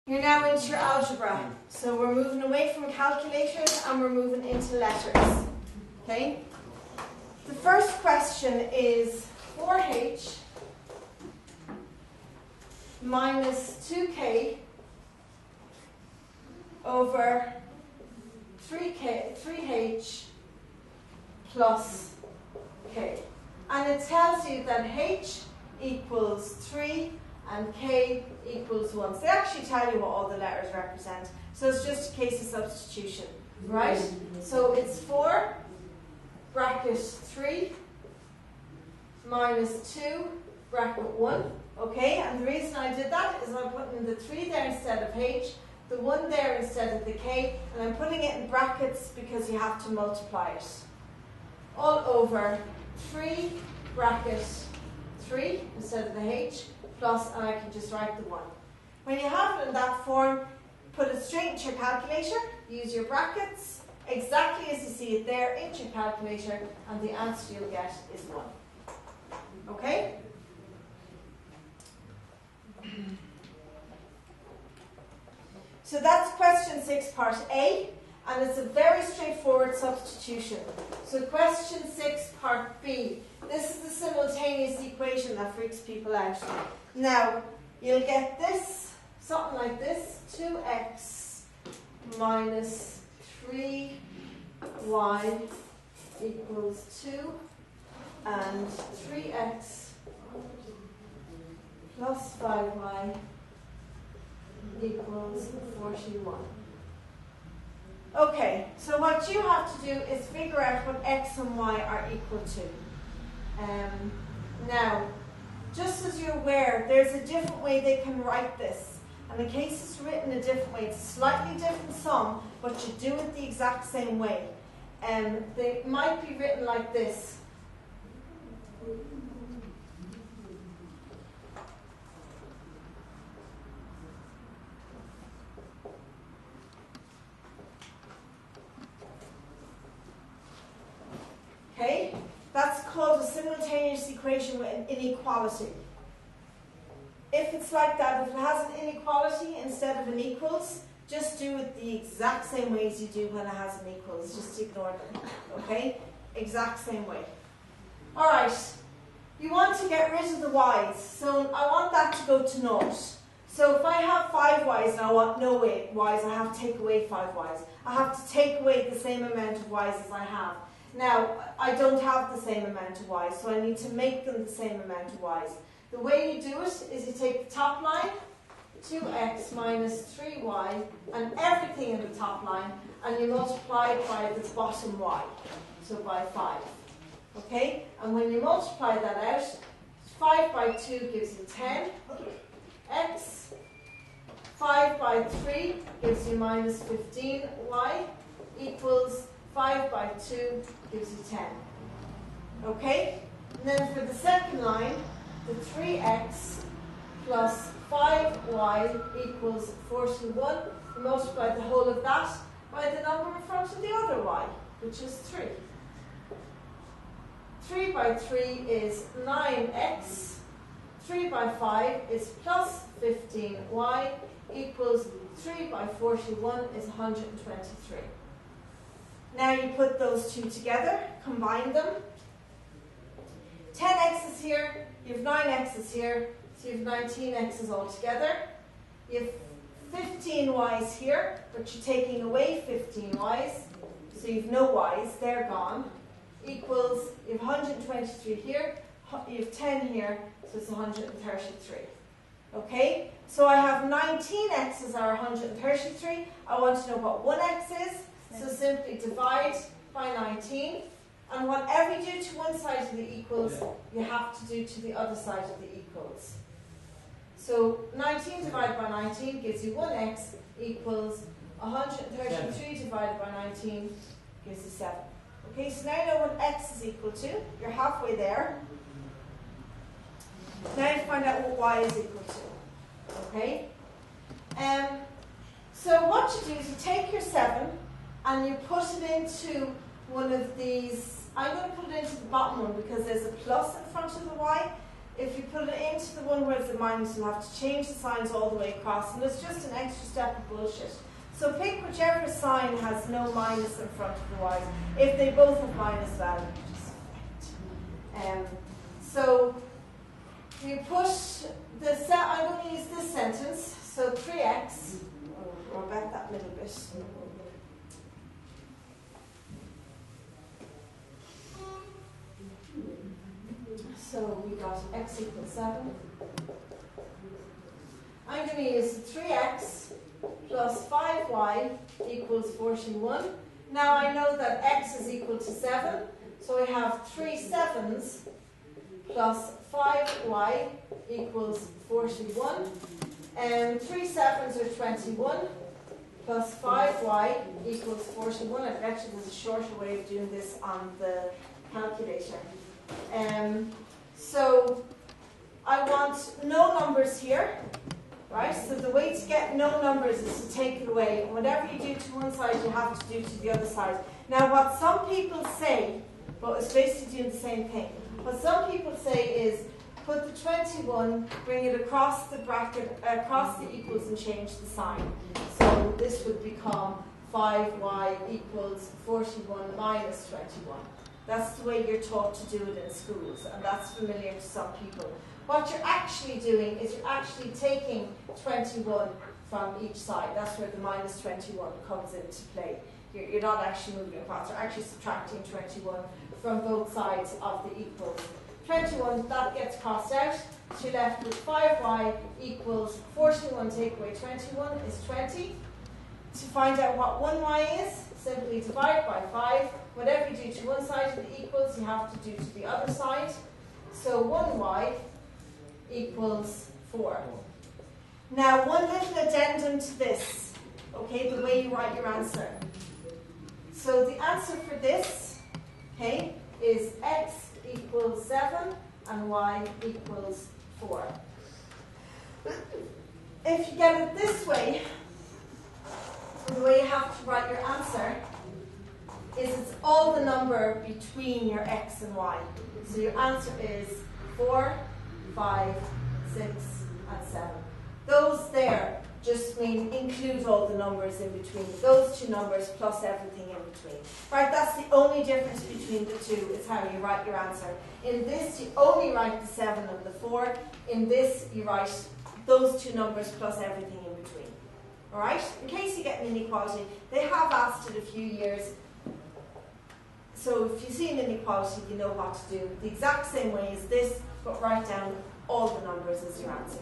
You're now into your algebra. So we're moving away from calculators and we're moving into letters. Okay? The first question is 4h minus 2k over 3h plus k. And it tells you that h equals 3 and k equals 1. So they actually tell you what all the letters represent. So it's just a case of substitution, right? So it's 4 bracket 3 minus 2 bracket 1. Okay, and the reason I did that is I'm putting the 3 there instead of h, the 1 there instead of the k, and I'm putting it in brackets because you have to multiply it. All over 3 bracket 3 instead of the h, plus, and I can just write the 1. When you have it in that form, put it straight into your calculator, use your brackets, exactly as you see it there, into your calculator, and the answer you'll get is 1. Okay? So that's question 6, part A, and it's a very straightforward substitution. So question 6, part B. This is the simultaneous equation that freaks people out. Now, you'll get this, something like this, 2x minus 3y equals 2, and 3x plus 5y equals 41. Okay, so what you have to do is figure out what x and y are equal to. Now, just as you're aware, there's a different way they can write this. And in case it's written a different way, it's a slightly different sum, but you do it the exact same way. They might be written like this. Okay, that's called a simultaneous equation with an inequality. If it's like that, if it has an inequality instead of an equals, just do it the exact same way as you do when it has an equals. Just ignore them. Okay? Exact same way. Alright, you want to get rid of the y's. So I want that to go to 0. So if I have 5 y's and I want no y's, I have to take away 5 y's. I have to take away the same amount of y's as I have. Now, I don't have the same amount of y's, so I need to make them the same amount of y's. The way you do it is you take the top line, 2x minus 3y, and everything in the top line, and you multiply it by the bottom y, so by 5. Okay? And when you multiply that out, 5 by 2 gives you 10. X, 5 by 3 gives you minus 15y, equals 5 by 2 gives you 10. Okay? And then for the second line, the 3x plus 5y equals 41. You multiply the whole of that by the number in front of the other y, which is 3. 3 by 3 is 9x. 3 by 5 is plus 15y equals 3 by 41 is 123. Now you put those two together, combine them. 10x's here, you have 9x's here, so you have 19x's all together. You have 15y's here, but you're taking away 15y's, so you have no y's, they're gone. Equals, you have 123 here, you have 10 here, so it's 133. Okay, so I have 19x's are 133. I want to know what 1x is. So simply divide by 19, and whatever you do to one side of the equals, you have to do to the other side of the equals. So 19 divided by 19 gives you 1x equals 133 divided by 19 gives you 7. Okay, so now you know what x is equal to. You're halfway there. Now you find out what y is equal to. Okay? So what you do is you take your 7 and you put it into one of these. I'm going to put it into the bottom one because there's a plus in front of the y. if you put it into the one where it's a minus, you'll have to change the signs all the way across, and it's just an extra step of bullshit. So pick whichever sign has no minus in front of the y's. If they both have minus value, so you push the set. I'm going to use this sentence. So 3x. I'll roll back that little bit. So we got x equals 7. I'm going to use 3x plus 5y equals 41. Now I know that x is equal to 7, so I have 3 7s plus 5y equals 41. And 3 7s are 21 plus 5y equals 41. I bet you there's a shorter way of doing this on the calculator. So I want no numbers here, right? So the way to get no numbers is to take it away. And whatever you do to one side, you have to do to the other side. Now what some people say, but it's basically doing the same thing. What some people say is put the 21, bring it across the bracket, across the equals, and change the sign. So this would become 5y equals 41 minus 21. That's the way you're taught to do it in schools, and that's familiar to some people. What you're actually doing is you're actually taking 21 from each side. That's where the minus 21 comes into play. You're not actually moving across, you're actually subtracting 21 from both sides of the equals. 21, that gets crossed out, so you're left with 5y equals 41 take away 21 is 20. To find out what 1y is, simply divide by 5. Whatever you do to one side of the equals, you have to do to the other side. So 1y equals 4. Now, one little addendum to this, okay, the way you write your answer. So the answer for this, okay, is x equals 7 and y equals 4. If you get it this way, the way you have to write your answer is it's all the number between your x and y. So your answer is 4, 5, 6, and 7. Those there just mean include all the numbers in between. Those two numbers plus everything in between. Right, that's the only difference between the two, is how you write your answer. In this, you only write the 7 and the 4. In this, you write those two numbers plus everything in between. Alright? In case you get an inequality, they have asked it a few years. So if you see an inequality, you know what to do. The exact same way as this, but write down all the numbers as your answer.